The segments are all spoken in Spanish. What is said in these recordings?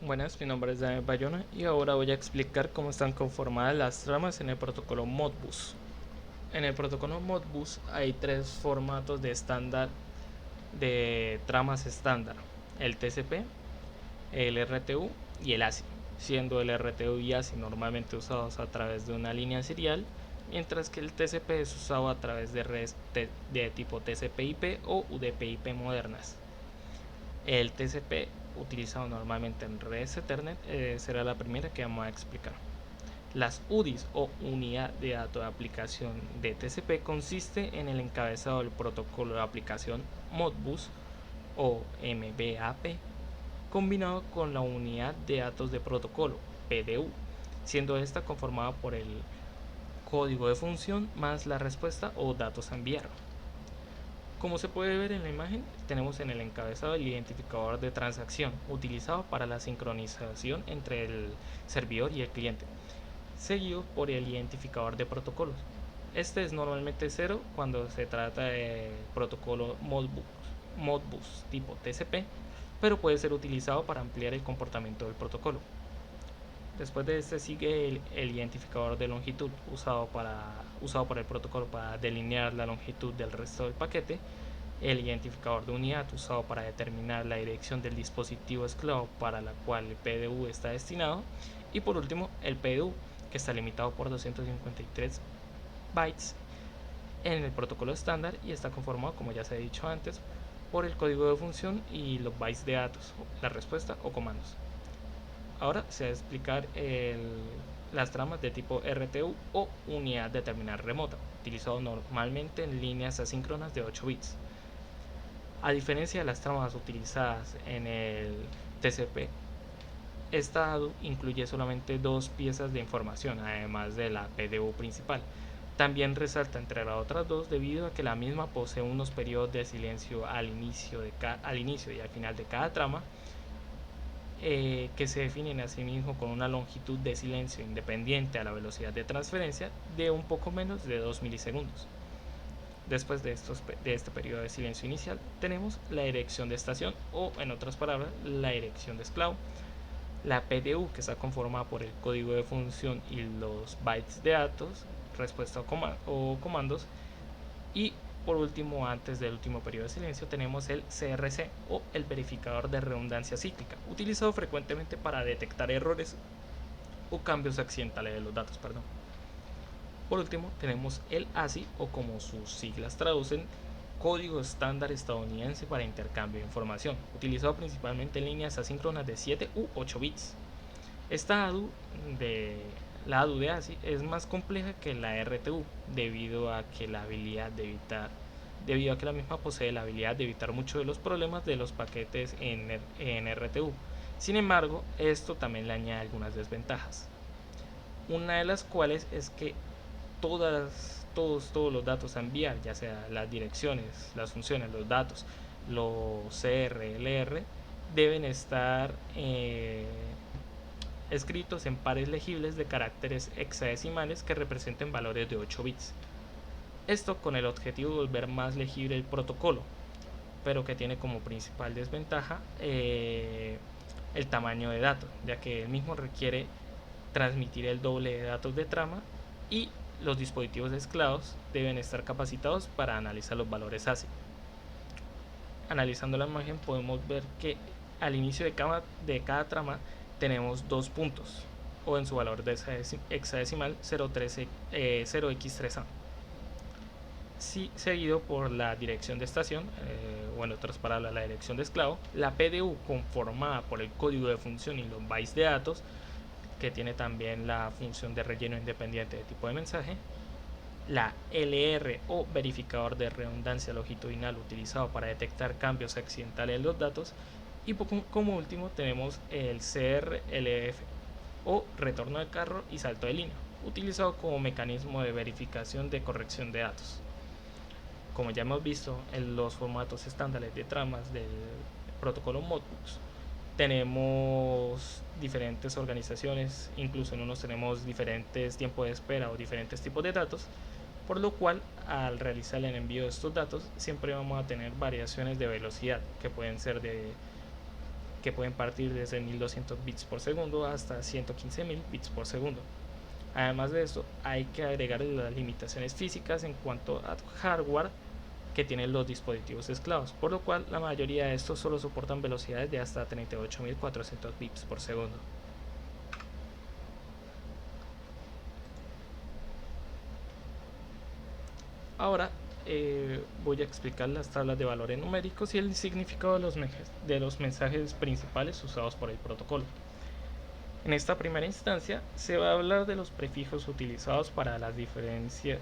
Buenas, mi nombre es Daniel Bayona y ahora voy a explicar cómo están conformadas las tramas en el protocolo Modbus. En el protocolo Modbus hay tres formatos de estándar de tramas estándar: el TCP, el RTU y el ASI, siendo el RTU y ASI normalmente usados a través de una línea serial, mientras que el TCP es usado a través de redes de tipo TCP/IP o UDP/IP modernas. El TCP, utilizado normalmente en redes Ethernet, será la primera que vamos a explicar. Las UDIs o unidad de datos de aplicación de TCP consiste en el encabezado del protocolo de aplicación Modbus o MBAP combinado con la unidad de datos de protocolo PDU, siendo esta conformada por el código de función más la respuesta o datos a enviar. Como se puede ver en la imagen, tenemos en el encabezado el identificador de transacción utilizado para la sincronización entre el servidor y el cliente, seguido por el identificador de protocolos. Este es normalmente 0 cuando se trata de protocolo Modbus tipo TCP, pero puede ser utilizado para ampliar el comportamiento del protocolo. Después de este sigue el identificador de longitud usado por el protocolo para delinear la longitud del resto del paquete, el identificador de unidad usado para determinar la dirección del dispositivo esclavo para la cual el PDU está destinado, y por último el PDU, que está limitado por 253 bytes en el protocolo estándar y está conformado, como ya se ha dicho antes, por el código de función y los bytes de datos, la respuesta o comandos. Ahora se va a explicar las tramas de tipo RTU o unidad de terminal remota, utilizado normalmente en líneas asíncronas de 8 bits. A diferencia de las tramas utilizadas en el TCP, esta ADU incluye solamente dos piezas de información, además de la PDU principal. También resalta entre las otras dos debido a que la misma posee unos periodos de silencio al inicio y al final de cada trama, que se definen a sí mismo con una longitud de silencio independiente a la velocidad de transferencia de un poco menos de 2 milisegundos. Después de este periodo de silencio inicial, tenemos la dirección de estación o, en otras palabras, la dirección de esclavo, la PDU, que está conformada por el código de función y los bytes de datos, respuesta o comandos, y por último, antes del último periodo de silencio, tenemos el CRC o el verificador de redundancia cíclica, utilizado frecuentemente para detectar errores o cambios accidentales de los datos. Por último, tenemos el ASI, o como sus siglas traducen, Código Estándar Estadounidense para Intercambio de Información, utilizado principalmente en líneas asíncronas de 7 u 8 bits. Esta la ADU de ASI es más compleja que la RTU debido a que la misma posee la habilidad de evitar muchos de los problemas de los paquetes en RTU. Sin embargo, esto también le añade algunas desventajas. Una de las cuales es que todos los datos a enviar, ya sea las direcciones, las funciones, los datos, los CRLR, deben estar escritos en pares legibles de caracteres hexadecimales que representen valores de 8 bits. Esto con el objetivo de volver más legible el protocolo, pero que tiene como principal desventaja el tamaño de datos, ya que el mismo requiere transmitir el doble de datos de trama y los dispositivos esclavos deben estar capacitados para analizar los valores ASIC. Analizando la imagen podemos ver que al inicio de cada trama tenemos dos puntos, o en su valor de hexadecimal 0x3a, seguido por la dirección de estación, o en otras palabras la dirección de esclavo, la PDU conformada por el código de función y los bytes de datos, que tiene también la función de relleno independiente de tipo de mensaje, la LR o verificador de redundancia longitudinal utilizado para detectar cambios accidentales en los datos, y como último tenemos el CRLF o retorno de carro y salto de línea, utilizado como mecanismo de verificación de corrección de datos. Como ya hemos visto en los formatos estándares de tramas del protocolo Modbus, tenemos diferentes organizaciones, incluso en unos tenemos diferentes tiempos de espera o diferentes tipos de datos, por lo cual al realizar el envío de estos datos siempre vamos a tener variaciones de velocidad que pueden ser de que pueden partir desde 1200 bits por segundo hasta 115.000 bits por segundo. Además de esto, hay que agregar las limitaciones físicas en cuanto a hardware que tienen los dispositivos esclavos, por lo cual la mayoría de estos solo soportan velocidades de hasta 38.400 bits por segundo. Ahora voy a explicar las tablas de valores numéricos y el significado de los mensajes principales usados por el protocolo. En esta primera instancia se va a hablar de los prefijos utilizados para diferenciar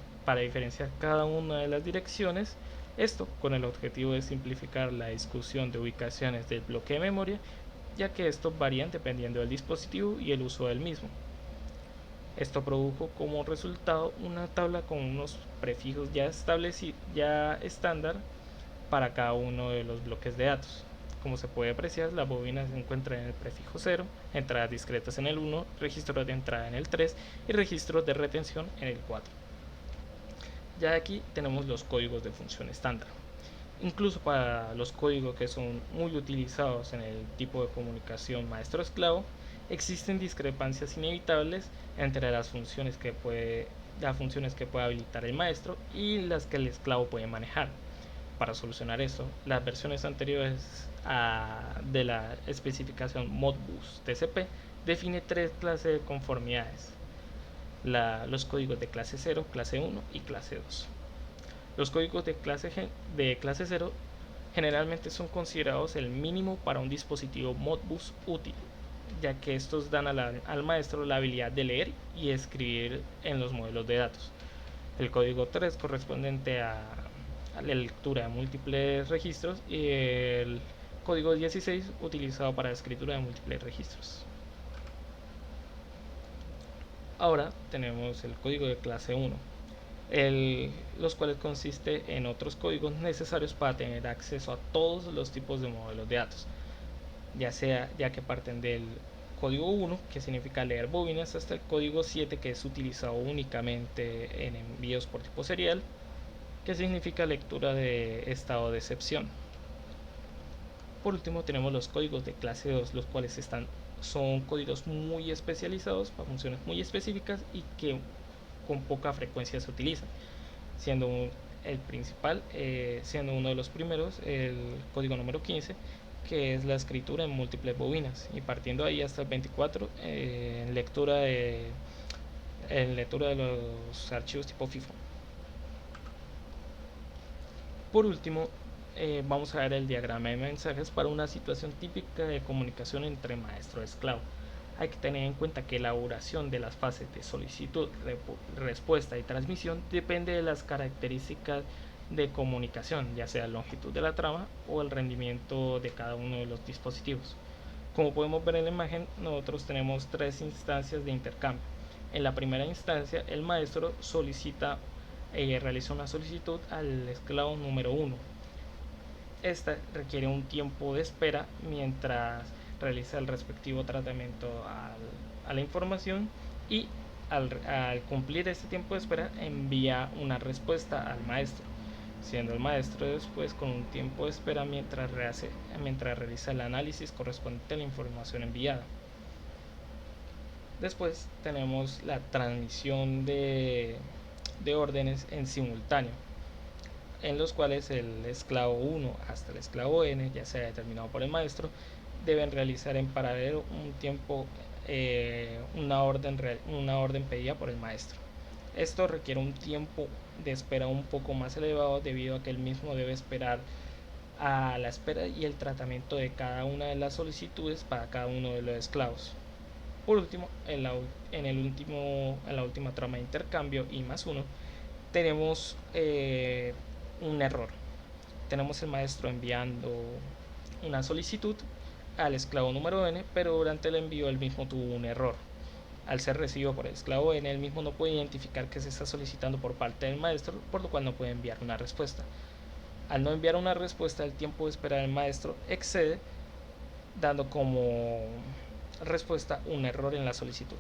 cada una de las direcciones, esto con el objetivo de simplificar la discusión de ubicaciones del bloque de memoria, ya que estos varían dependiendo del dispositivo y el uso del mismo. Esto produjo como resultado una tabla con unos prefijos ya estándar para cada uno de los bloques de datos. Como se puede apreciar, la bobina se encuentra en el prefijo 0, entradas discretas en el 1, registros de entrada en el 3 y registros de retención en el 4. Ya aquí tenemos los códigos de función estándar. Incluso para los códigos que son muy utilizados en el tipo de comunicación maestro-esclavo, existen discrepancias inevitables entre las funciones que puede habilitar el maestro y las que el esclavo puede manejar. Para solucionar esto, las versiones anteriores de la especificación Modbus TCP define tres clases de conformidades: los códigos de clase 0, clase 1 y clase 2. Los códigos de clase 0 generalmente son considerados el mínimo para un dispositivo Modbus útil, ya que estos dan al maestro la habilidad de leer y escribir en los modelos de datos. El código 3 correspondiente a la lectura de múltiples registros y el código 16 utilizado para la escritura de múltiples registros. Ahora tenemos el código de clase 1, los cuales consiste en otros códigos necesarios para tener acceso a todos los tipos de modelos de datos, ya que parten del código 1, que significa leer bobinas, hasta el código 7, que es utilizado únicamente en envíos por tipo serial, que significa lectura de estado de excepción. Por último tenemos los códigos de clase 2, los cuales son códigos muy especializados para funciones muy específicas y que con poca frecuencia se utilizan, siendo uno de los primeros el código número 15, que es la escritura en múltiples bobinas, y partiendo ahí hasta el 24 en lectura de los archivos tipo FIFO. Por último, vamos a ver el diagrama de mensajes para una situación típica de comunicación entre maestro y esclavo. Hay que tener en cuenta que la elaboración de las fases de solicitud, respuesta y transmisión depende de las características de comunicación, ya sea la longitud de la trama o el rendimiento de cada uno de los dispositivos. Como podemos ver en la imagen, nosotros tenemos tres instancias de intercambio. En la primera instancia, el maestro realiza una solicitud al esclavo número 1. Esta requiere un tiempo de espera mientras realiza el respectivo tratamiento a la información, y al cumplir este tiempo de espera envía una respuesta al maestro, siendo el maestro después con un tiempo de espera mientras realiza el análisis correspondiente a la información enviada. Después tenemos la transmisión de órdenes en simultáneo, en los cuales el esclavo 1 hasta el esclavo n, ya sea determinado por el maestro, deben realizar en paralelo una orden pedida por el maestro. Esto requiere un tiempo de espera un poco más elevado, debido a que el mismo debe esperar a la espera y el tratamiento de cada una de las solicitudes para cada uno de los esclavos. Por último, en la última trama de intercambio I+1 tenemos un error. Tenemos el maestro enviando una solicitud al esclavo número n, pero durante el envío el mismo tuvo un error. Al ser recibido por el esclavo n, el mismo no puede identificar que se está solicitando por parte del maestro, por lo cual no puede enviar una respuesta. Al no enviar una respuesta, el tiempo de espera del maestro excede, dando como respuesta un error en la solicitud.